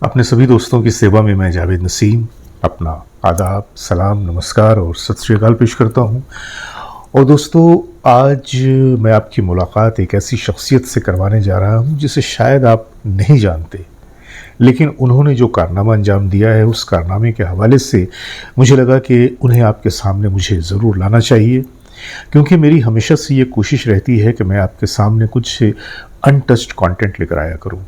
अपने सभी दोस्तों की सेवा में मैं जावेद नसीम अपना आदाब, सलाम, नमस्कार और सत श्री अकाल पेश करता हूँ। और दोस्तों, आज मैं आपकी मुलाकात एक ऐसी शख्सियत से करवाने जा रहा हूँ जिसे शायद आप नहीं जानते, लेकिन उन्होंने जो कारनामा अंजाम दिया है उस कारनामे के हवाले से मुझे लगा कि उन्हें आपके सामने मुझे ज़रूर लाना चाहिए, क्योंकि मेरी हमेशा से ये कोशिश रहती है कि मैं आपके सामने कुछ अनटच्ड कंटेंट लेकर आया करूँ।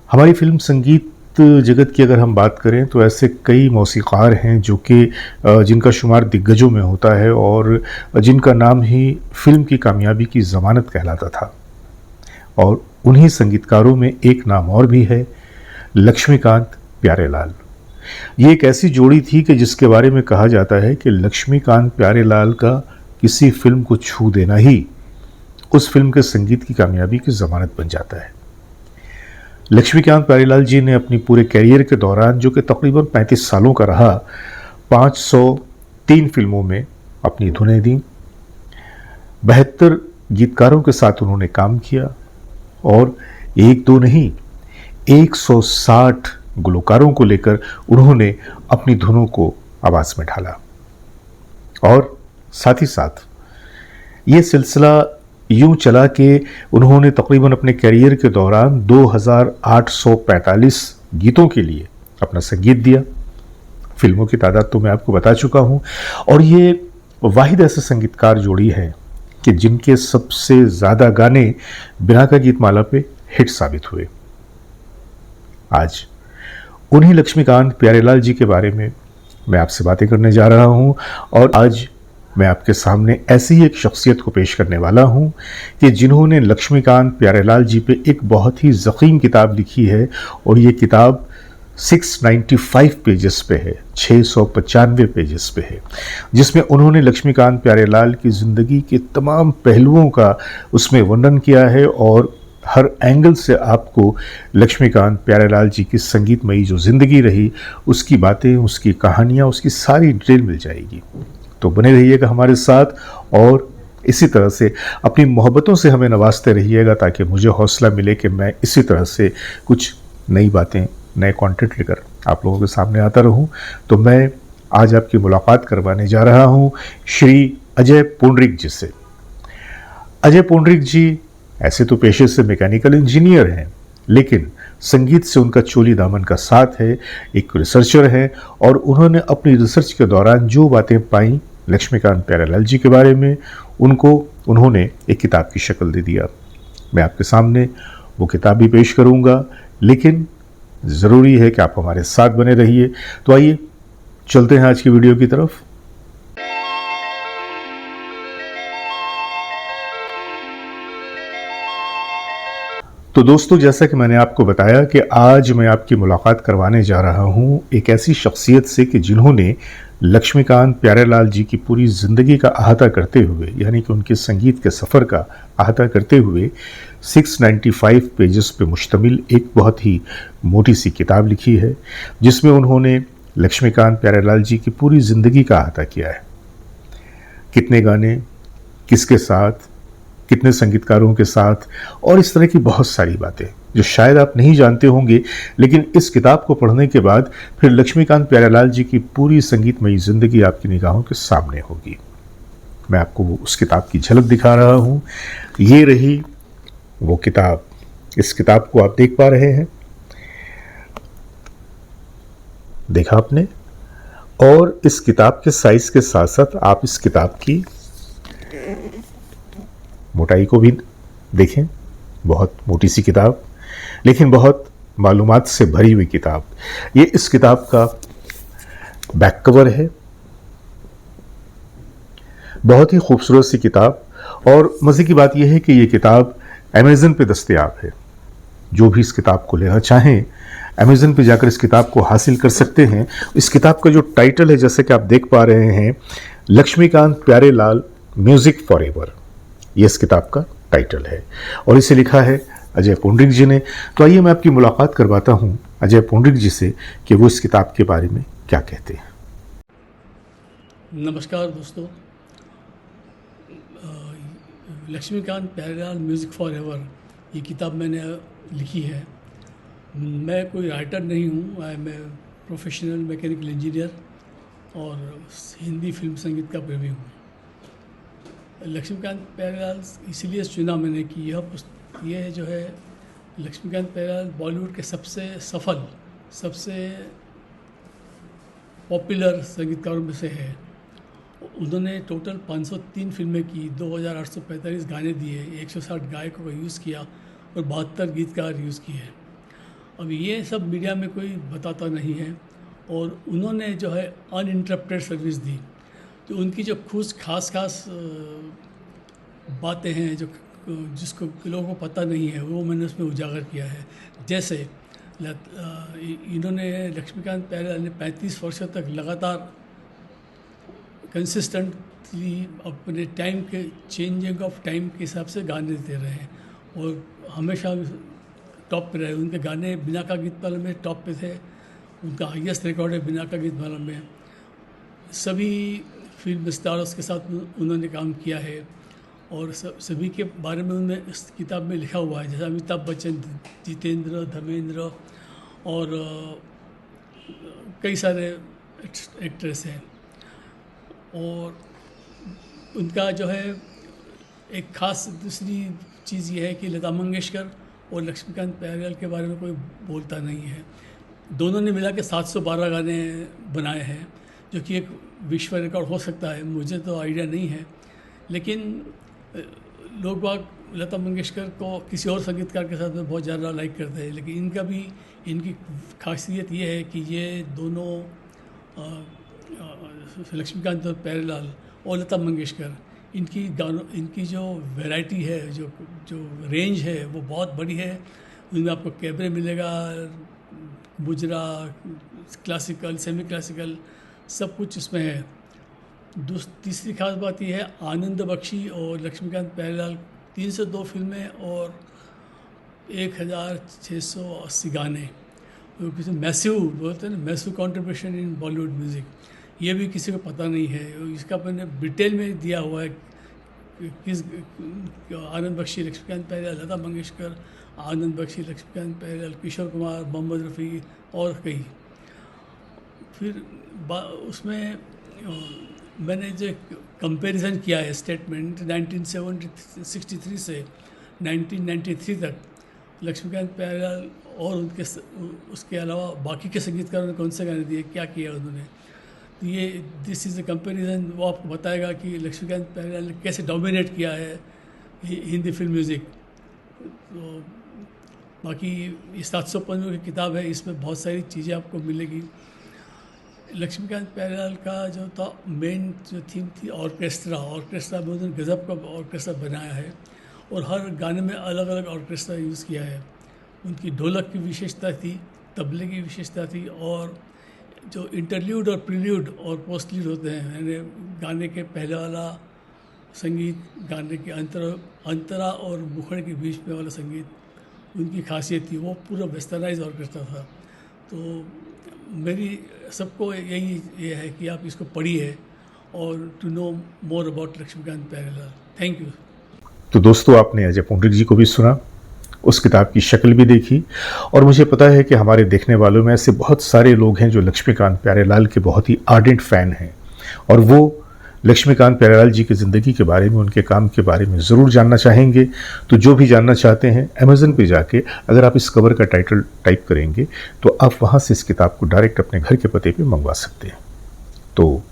हमारी फिल्म संगीत जगत की अगर हम बात करें तो ऐसे कई मौसीक़ार हैं जो कि जिनका शुमार दिग्गजों में होता है और जिनका नाम ही फिल्म की कामयाबी की ज़मानत कहलाता था। और उन्हीं संगीतकारों में एक नाम और भी है, लक्ष्मीकांत प्यारेलाल। ये एक ऐसी जोड़ी थी कि जिसके बारे में कहा जाता है कि लक्ष्मीकांत प्यारेलाल का किसी फिल्म को छू देना ही उस फिल्म के संगीत की कामयाबी की ज़मानत बन जाता है। लक्ष्मीकांत प्यारेलाल जी ने अपनी पूरे कैरियर के दौरान, जो कि तकरीबन 35 सालों का रहा, 503 फिल्मों में अपनी धुनें दी, 72 गीतकारों के साथ उन्होंने काम किया और एक दो नहीं 160 गुलकारों को लेकर उन्होंने अपनी धुनों को आवाज़ में ढाला। और साथ ही साथ ये सिलसिला यूं चला कि उन्होंने तकरीबन अपने कैरियर के दौरान 2845 गीतों के लिए अपना संगीत दिया। फिल्मों की तादाद तो मैं आपको बता चुका हूं, और ये वाहिद ऐसे संगीतकार जोड़ी है कि जिनके सबसे ज़्यादा गाने बिना का गीतमाला पे हिट साबित हुए। आज उन्हीं लक्ष्मीकांत प्यारेलाल जी के बारे में मैं आपसे बातें करने जा रहा हूं, और आज मैं आपके सामने ऐसी ही एक शख्सियत को पेश करने वाला हूं कि जिन्होंने लक्ष्मीकांत प्यारेलाल जी पे एक बहुत ही ज़ख़ीम किताब लिखी है, और ये किताब 695 पेजेस पे है, 695 पेजेस पे है, जिसमें उन्होंने लक्ष्मीकांत प्यारेलाल की ज़िंदगी के तमाम पहलुओं का उसमें वर्णन किया है, और हर एंगल से आपको लक्ष्मीकांत प्यारेलाल जी की संगीतमयी जो ज़िंदगी रही उसकी बातें, उसकी कहानियाँ, उसकी सारी डिटेल मिल जाएगी। तो बने रहिएगा हमारे साथ, और इसी तरह से अपनी मोहब्बतों से हमें नवाजते रहिएगा, ताकि मुझे हौसला मिले कि मैं इसी तरह से कुछ नई बातें, नए कंटेंट लेकर आप लोगों के सामने आता रहूं। तो मैं आज आपकी मुलाकात करवाने जा रहा हूं श्री अजय पुंडरीक जी से। अजय पुंडरीक जी ऐसे तो पेशे से मैकेनिकल इंजीनियर हैं, लेकिन संगीत से उनका चोली दामन का साथ है। एक रिसर्चर है, और उन्होंने अपनी रिसर्च के दौरान जो बातें पाई लक्ष्मीकांत प्यारेलाल जी के बारे में, उनको उन्होंने एक किताब की शक्ल दे दिया। मैं आपके सामने वो किताब भी पेश करूंगा, लेकिन ज़रूरी है कि आप हमारे साथ बने रहिए। तो आइए चलते हैं आज की वीडियो की तरफ। तो दोस्तों, जैसा कि मैंने आपको बताया कि आज मैं आपकी मुलाकात करवाने जा रहा हूं एक ऐसी शख्सियत से कि जिन्होंने लक्ष्मीकांत प्यारेलाल जी की पूरी ज़िंदगी का अहाता करते हुए, यानी कि उनके संगीत के सफ़र का अहाता करते हुए 695 पेजेस पे मुश्तमिल एक बहुत ही मोटी सी किताब लिखी है, जिसमें उन्होंने लक्ष्मीकांत प्यारेलाल जी की पूरी ज़िंदगी का अहाता किया है। कितने गाने, किसके साथ, कितने संगीतकारों के साथ, और इस तरह की बहुत सारी बातें जो शायद आप नहीं जानते होंगे, लेकिन इस किताब को पढ़ने के बाद फिर लक्ष्मीकांत प्यारेलाल जी की पूरी संगीतमयी ज़िंदगी आपकी निगाहों के सामने होगी। मैं आपको उस किताब की झलक दिखा रहा हूँ। ये रही वो किताब। इस किताब को आप देख पा रहे हैं, देखा आपने? और इस किताब के साइज़ के साथ साथ आप इस किताब की मोटाई को भी देखें। बहुत मोटी सी किताब, लेकिन बहुत मालूमात से भरी हुई किताब। ये इस किताब का बैक कवर है। बहुत ही खूबसूरत सी किताब, और मज़े की बात यह है कि ये किताब अमेज़न पे दस्तयाब है। जो भी इस किताब को लेना चाहें, अमेज़न पे जाकर इस किताब को हासिल कर सकते हैं। इस किताब का जो टाइटल है, जैसे कि आप देख पा रहे हैं, लक्ष्मीकांत प्यारेलाल म्यूज़िक फॉरएवर, ये इस किताब का टाइटल है, और इसे लिखा है अजय पुंडरीक जी ने। तो आइए मैं आपकी मुलाकात करवाता हूँ अजय पुंडरीक जी से कि वो इस किताब के बारे में क्या कहते हैं। नमस्कार दोस्तों, लक्ष्मीकांत प्यारेलाल म्यूज़िक फॉरएवर ये किताब मैंने लिखी है। मैं कोई राइटर नहीं हूँ। I am a professional mechanical engineer और हिंदी फिल्म संगीत का प्रेमी हूँ। लक्ष्मीकांत प्यारेलाल इसलिए चुना मैंने कि ये जो है लक्ष्मीकांत प्यारेलाल बॉलीवुड के सबसे सफल, सबसे पॉपुलर संगीतकारों में से है। उन्होंने टोटल 503 फिल्में की, 2845 गाने दिए, 160 गायकों को यूज़ किया और 72 गीतकार यूज़ किए। अब ये सब मीडिया में कोई बताता नहीं है और उन्होंने जो है अनइंटरप्टेड सर्विस दी। तो उनकी जो खास बातें हैं जो जिसको लोगों को पता नहीं है वो मैंने उसमें उजागर किया है। जैसे इन्होंने लक्ष्मीकांत प्यारेलाल ने 35 वर्षों तक लगातार कंसिस्टेंटली अपने टाइम के चेंजिंग ऑफ टाइम के हिसाब से गाने देते रहे हैं और हमेशा टॉप पे रहे। उनके गाने बिना का गीत माला में टॉप पे थे। उनका हाईएस्ट रिकॉर्ड है बिना का गीत माला में। सभी फिल्म स्टार्स के साथ उन्होंने काम किया है और सभी के बारे में उन्होंने इस किताब में लिखा हुआ है। जैसे अमिताभ बच्चन, जितेंद्र, धर्मेंद्र और कई सारे एक्ट्रेस हैं। और उनका जो है एक ख़ास दूसरी चीज़ ये है कि लता मंगेशकर और लक्ष्मीकांत प्यारेलाल के बारे में कोई बोलता नहीं है। दोनों ने मिला के 712 गाने बनाए हैं, जो कि एक विश्व रिकॉर्ड हो सकता है। मुझे तो आइडिया नहीं है, लेकिन लोग बाग लता मंगेशकर को किसी और संगीतकार के साथ में बहुत ज़्यादा लाइक करते हैं, लेकिन इनकी खासियत ये है कि ये दोनों लक्ष्मीकांत और प्यारेलाल और लता मंगेशकर, इनकी जो वैरायटी है, जो रेंज है वो बहुत बड़ी है। उनमें आपको कैबरे मिलेगा, मुजरा, क्लासिकल, सेमी क्लासिकल, सब कुछ इसमें है। तीसरी खास बात यह है, आनंद बख्शी और लक्ष्मीकांत प्यारेलाल 302 फिल्में और 1680 गाने, किसी मैसिव बोलते हैं ना, massive contribution in Bollywood music. ये भी किसी को पता नहीं है। इसका मैंने डिटेल में दिया हुआ है किस आनंद बख्शी, लक्ष्मीकांत प्यारेलाल, लता मंगेशकर, आनंद बख्शी, लक्ष्मीकांत प्यारेलाल, किशोर कुमार, मोहम्मद रफ़ी और कई। फिर उसमें मैंने जो कंपैरिजन किया है स्टेटमेंट 1963 से 1993 तक लक्ष्मीकांत प्यारेलाल और उसके अलावा बाकी के संगीतकारों ने कौन से गाने दिए, क्या किया उन्होंने, तो ये दिस इज़ अ कंपैरिजन। वो आपको बताएगा कि लक्ष्मीकांत प्यारेलाल ने कैसे डोमिनेट किया है हिंदी फिल्म म्यूज़िक। तो बाकी ये 700 पन्नों की किताब है, इसमें बहुत सारी चीज़ें आपको मिलेगी। लक्ष्मीकांत प्यारेलाल का जो था मेन जो थीम थी ऑर्केस्ट्रा में उन्होंने गज़ब का ऑर्केस्ट्रा बनाया है और हर गाने में अलग अलग ऑर्केस्ट्रा यूज़ किया है। उनकी ढोलक की विशेषता थी, तबले की विशेषता थी और जो इंटरल्यूड और प्रील्यूड और पोस्टल्यूड होते हैं, यानी गाने के पहले वाला संगीत, गाने के अंतरा और मुखड़ के बीच में वाला संगीत, उनकी खासियत थी। वो पूरा वेस्टर्नाइज ऑर्केस्ट्रा था। तो मेरी सबको ये है कि आप इसको पढ़िए और to know more about Laxmikant Pyarelal. Thank you. तो दोस्तों, आपने अजय पुंडरिक जी को भी सुना, उस किताब की शक्ल भी देखी और मुझे पता है कि हमारे देखने वालों में ऐसे बहुत सारे लोग हैं जो लक्ष्मीकांत प्यारेलाल के बहुत ही आर्डेंट फ़ैन हैं और वो लक्ष्मीकांत प्यारेलाल जी की ज़िंदगी के बारे में, उनके काम के बारे में ज़रूर जानना चाहेंगे। तो जो भी जानना चाहते हैं, अमेज़न पे जाके अगर आप इस कवर का टाइटल टाइप करेंगे तो आप वहाँ से इस किताब को डायरेक्ट अपने घर के पते पे मंगवा सकते हैं। तो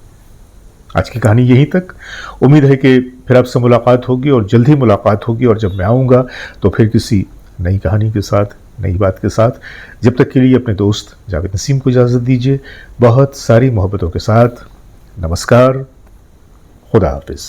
आज की कहानी यहीं तक। उम्मीद है कि फिर आपसे मुलाकात होगी और जल्द ही मुलाकात होगी, और जब मैं आऊँगा तो फिर किसी नई कहानी के साथ, नई बात के साथ। जब तक के लिए अपने दोस्त जावेद नसीम को इजाज़त दीजिए, बहुत सारी मोहब्बतों के साथ। नमस्कार, खुदा हाफिज़।